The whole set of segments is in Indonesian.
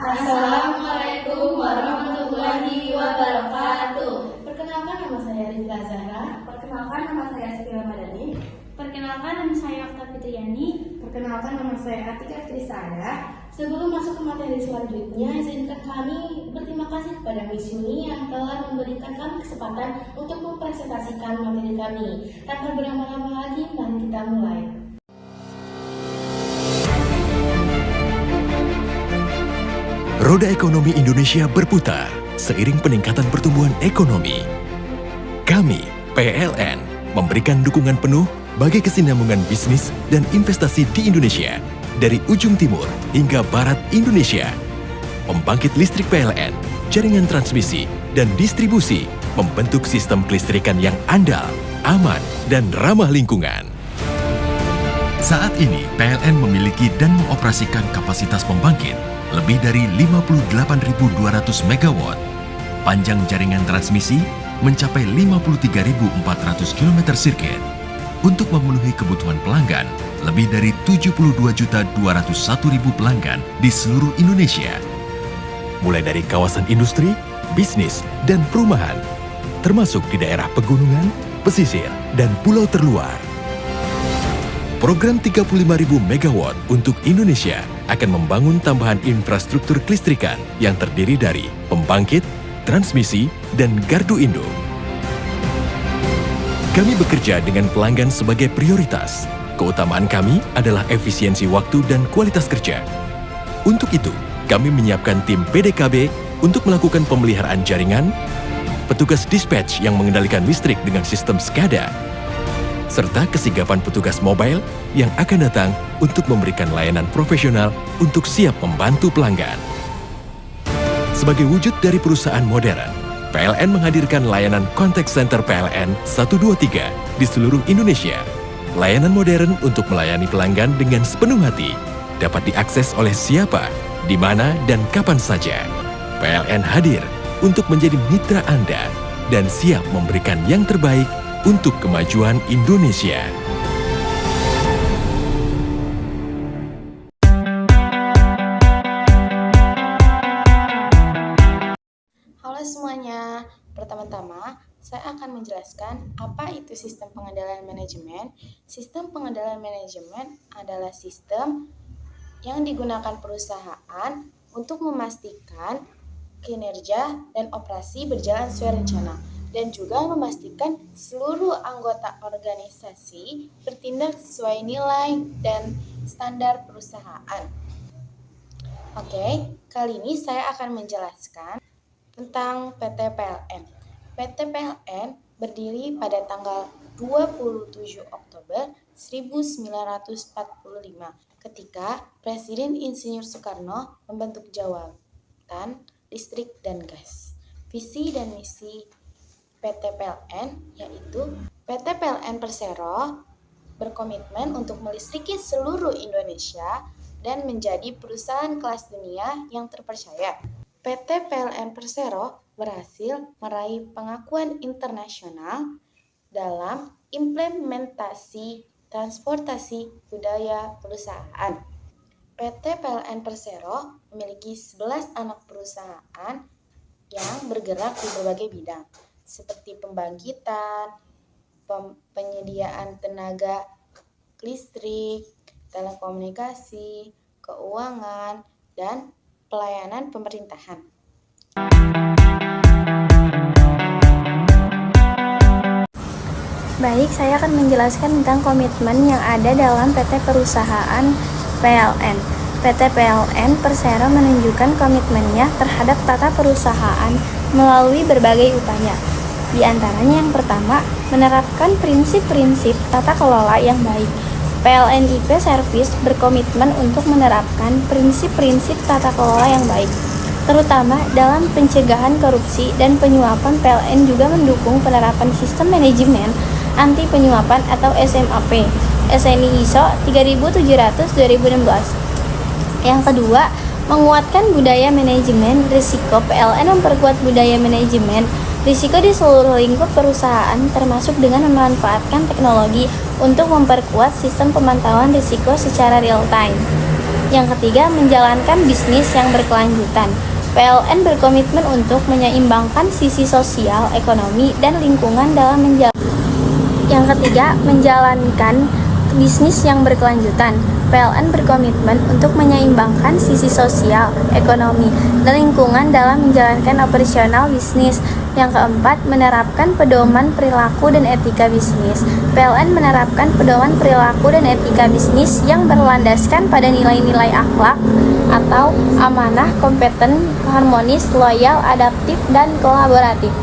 Assalamualaikum warahmatullahi wabarakatuh. Perkenalkan, nama saya Rizla Zahra. Perkenalkan, nama saya Siti Ramadhani. Perkenalkan, nama saya Okta Fitriani. Perkenalkan, nama saya Atika Trisada. Sebelum masuk ke materi selanjutnya, izinkan kami berterima kasih kepada Miss Yuni yang telah memberikan kami kesempatan untuk mempresentasikan materi kami. Tanpa berlama-lama lagi, mari kita mulai. Roda ekonomi Indonesia berputar seiring peningkatan pertumbuhan ekonomi. Kami, PLN, memberikan dukungan penuh bagi kesinambungan bisnis dan investasi di Indonesia dari ujung timur hingga barat Indonesia. Pembangkit listrik PLN, jaringan transmisi, dan distribusi membentuk sistem kelistrikan yang andal, aman, dan ramah lingkungan. Saat ini, PLN memiliki dan mengoperasikan kapasitas pembangkit lebih dari 58.200 MW. Panjang jaringan transmisi mencapai 53.400 km sirkuit. Untuk memenuhi kebutuhan pelanggan, lebih dari 72.201.000 pelanggan di seluruh Indonesia. Mulai dari kawasan industri, bisnis, dan perumahan, termasuk di daerah pegunungan, pesisir, dan pulau terluar. Program 35.000 MW untuk Indonesia akan membangun tambahan infrastruktur kelistrikan yang terdiri dari pembangkit, transmisi, dan gardu induk. Kami bekerja dengan pelanggan sebagai prioritas. Keutamaan kami adalah efisiensi waktu dan kualitas kerja. Untuk itu, kami menyiapkan tim PDKB untuk melakukan pemeliharaan jaringan, petugas dispatch yang mengendalikan listrik dengan sistem SCADA, serta kesigapan petugas mobile yang akan datang untuk memberikan layanan profesional untuk siap membantu pelanggan. Sebagai wujud dari perusahaan modern, PLN menghadirkan layanan Contact Center PLN 123 di seluruh Indonesia. Layanan modern untuk melayani pelanggan dengan sepenuh hati, dapat diakses oleh siapa, di mana, dan kapan saja. PLN hadir untuk menjadi mitra Anda dan siap memberikan yang terbaik untuk kemajuan Indonesia. Halo semuanya, pertama-tama saya akan menjelaskan apa itu sistem pengendalian manajemen. Sistem pengendalian manajemen adalah sistem yang digunakan perusahaan untuk memastikan kinerja dan operasi berjalan sesuai rencana, dan juga memastikan seluruh anggota organisasi bertindak sesuai nilai dan standar perusahaan. Oke, kali ini saya akan menjelaskan tentang PT PLN. PT PLN berdiri pada tanggal 27 Oktober 1945 ketika Presiden Insinyur Soekarno membentuk Jabatan Listrik dan Gas. Visi dan misi PT PLN yaitu PT PLN Persero berkomitmen untuk melistriki seluruh Indonesia dan menjadi perusahaan kelas dunia yang terpercaya. PT PLN Persero berhasil meraih pengakuan internasional dalam implementasi transportasi budaya perusahaan. PT PLN Persero memiliki 11 anak perusahaan yang bergerak di berbagai bidang, seperti pembangkitan, penyediaan tenaga listrik, telekomunikasi, keuangan, dan pelayanan pemerintahan. Baik, saya akan menjelaskan tentang komitmen yang ada dalam PT Perusahaan PLN. PT PLN Persero menunjukkan komitmennya terhadap tata perusahaan melalui berbagai upaya. Di antaranya yang pertama, menerapkan prinsip-prinsip tata kelola yang baik. PLNIP Service berkomitmen untuk menerapkan prinsip-prinsip tata kelola yang baik, terutama dalam pencegahan korupsi dan penyuapan. PLN juga mendukung penerapan sistem manajemen anti penyuapan atau SMAP, SNI ISO 3700/2016. Yang kedua, menguatkan budaya manajemen risiko. PLN memperkuat budaya manajemen risiko di seluruh lingkup perusahaan, termasuk dengan memanfaatkan teknologi untuk memperkuat sistem pemantauan risiko secara real time. Yang ketiga, menjalankan bisnis yang berkelanjutan. PLN berkomitmen untuk menyeimbangkan sisi sosial, ekonomi, dan lingkungan dalam menjalankan bisnis yang berkelanjutan. PLN berkomitmen untuk menyeimbangkan sisi sosial, ekonomi, dan lingkungan dalam menjalankan operasional bisnis. Yang keempat, menerapkan pedoman perilaku dan etika bisnis. PLN menerapkan pedoman perilaku dan etika bisnis yang berlandaskan pada nilai-nilai akhlak atau amanah, kompeten, harmonis, loyal, adaptif, dan kolaboratif.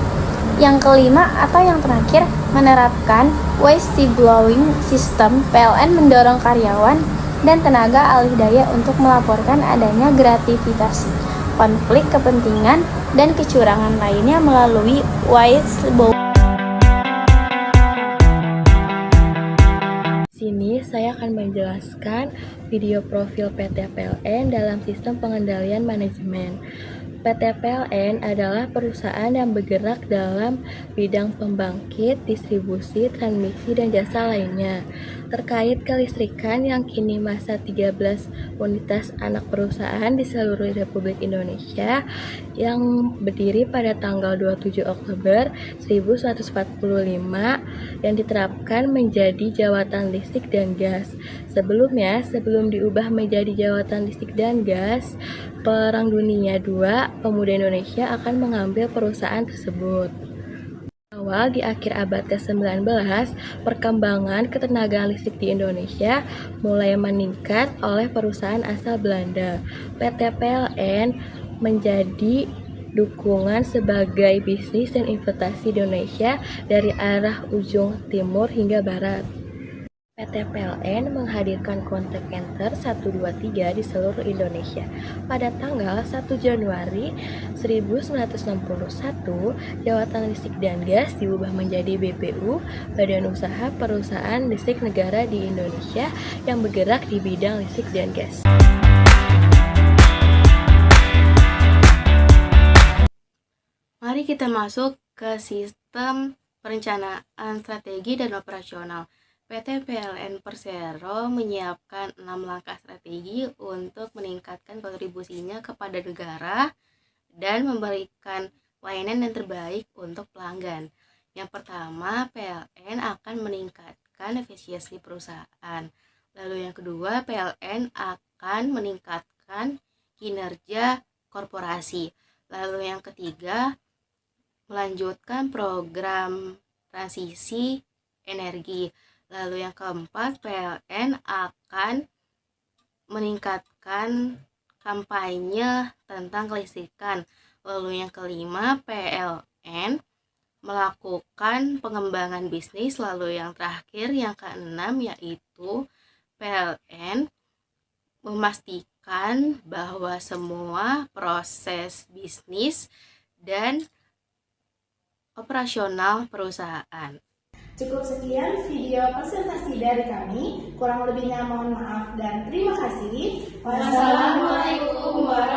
Yang kelima atau yang terakhir, menerapkan whistleblowing system. PLN mendorong karyawan dan tenaga alih daya untuk melaporkan adanya gratifikasi, konflik kepentingan, dan kecurangan lainnya melalui whistleblowing. Sini saya akan menjelaskan video profil PT PLN dalam sistem pengendalian manajemen. PT PLN adalah perusahaan yang bergerak dalam bidang pembangkit, distribusi, transmisi, dan jasa lainnya. Terkait kelistrikan yang kini masa 13 unitas anak perusahaan di seluruh Republik Indonesia yang berdiri pada tanggal 27 Oktober 1945 yang diterapkan menjadi jawatan listrik dan gas. Sebelumnya, sebelum diubah menjadi jawatan listrik dan gas, Perang Dunia II, pemuda Indonesia akan mengambil perusahaan tersebut. Awal di akhir abad ke-19, perkembangan ketenagaan listrik di Indonesia mulai meningkat oleh perusahaan asal Belanda. PT PLN menjadi dukungan sebagai bisnis dan investasi di Indonesia dari arah ujung timur hingga barat. PT PLN menghadirkan kontak center 123 di seluruh Indonesia. Pada tanggal 1 Januari 1961, Jawatan Listrik dan Gas diubah menjadi BPU, Badan Usaha Perusahaan Listrik Negara di Indonesia yang bergerak di bidang listrik dan gas. Mari kita masuk ke sistem perencanaan strategi dan operasional. PT PLN Persero menyiapkan 6 langkah strategi untuk meningkatkan kontribusinya kepada negara dan memberikan pelayanan yang terbaik untuk pelanggan. Yang pertama, PLN akan meningkatkan efisiensi perusahaan. Lalu yang kedua, PLN akan meningkatkan kinerja korporasi. Lalu yang ketiga, melanjutkan program transisi energi. Lalu yang keempat, PLN akan meningkatkan kampanye tentang kelistrikan. Lalu yang kelima, PLN melakukan pengembangan bisnis. Lalu yang terakhir, yang keenam, yaitu PLN memastikan bahwa semua proses bisnis dan operasional perusahaan. Cukup sekian video presentasi dari kami. Kurang lebihnya mohon maaf dan terima kasih. Wassalamualaikum warahmatullahi wabarakatuh.